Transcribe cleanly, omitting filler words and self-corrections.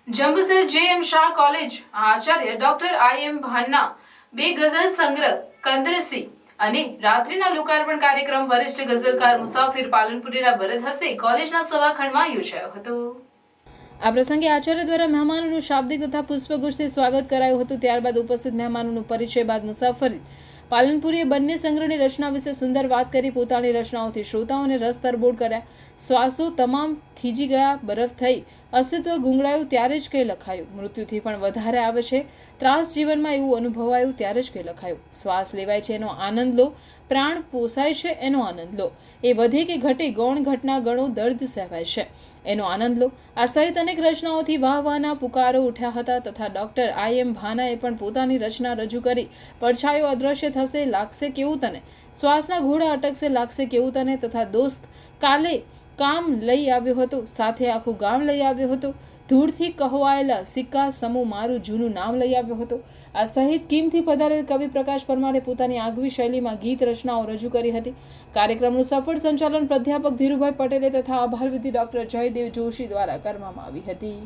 Jambusar જે.એમ. Shah college Acharya doctor I.M. ભાન્ના બે ગઝલ સંગ્રહ કંદરસી અને રાત્રિના લોકાર્પણ કાર્યક્રમ વરિષ્ઠ ગઝલકાર મુસાફિર પાલનપુરીના વરદ હસ્તે કોલેજના સભાખંડમાં યોજાયો હતો। આ પ્રસંગે આચાર્ય દ્વારા મહેમાનોનું શાબ્દિક તથા પુષ્પગુચ્છથી સ્વાગત કરાયું હતું। ત્યારબાદ ઉપસ્થિત મહેમાનોનું પરિચય બાદ મુસાફિર પાલનપુરીએ બંને સંગ્રહની રચના વિશે સુંદર વાત કરી પોતાની રચનાઓથી શ્રોતાઓને રસ તરબોળ કર્યા। શ્વાસો તમામ થીજી ગયા, બરફ થઈ, અસ્તિત્વ ગુંગળાયું ત્યારે જ કંઈ લખાયું, મૃત્યુથી પણ વધારે આવે છે ત્રાસ જીવનમાં એવું અનુભવાયું ત્યારે જ કંઈ લખાયું। શ્વાસ લેવાય છે એનો આનંદ લો, પ્રાણ પોસાય છે એનો આનંદ લો, એ વધે કે ઘટે ગૌણ ઘટના ગણો દર્દ સહેવાય છે એનો આનંદ લો। આ સહિત અનેક રચનાઓથી વાહવાના પુકારો ઉઠ્યા હતા તથા ડોક્ટર I.M. ભાનાએ પણ પોતાની રચના રજૂ કરી। પડછાયો અદ્રશ્ય થશે લાગશે કેવું તને, શ્વાસના ઘોડા અટકશે લાગશે કેવું તને તથા દોસ્ત કાલે કામ લઈ આવ્યો હતો, સાથે આખું ગામ લઈ આવ્યો હતો, ધૂળથી કહવાયેલા સિક્કા સમૂહ મારું જૂનું નામ લઈ આવ્યો હતો। આ સહિત કીમથી પધારેલ કવિ પ્રકાશ પરમારે પોતાની આગવી શૈલીમાં ગીત રચનાઓ રજૂ કરી હતી। કાર્યક્રમનું સફળ સંચાલન પ્રાધ્યાપક ધીરુભાઈ પટેલે તથા આભાર વિધિ ડોક્ટર જયદેવ જોશી દ્વારા કરવામાં આવી હતી।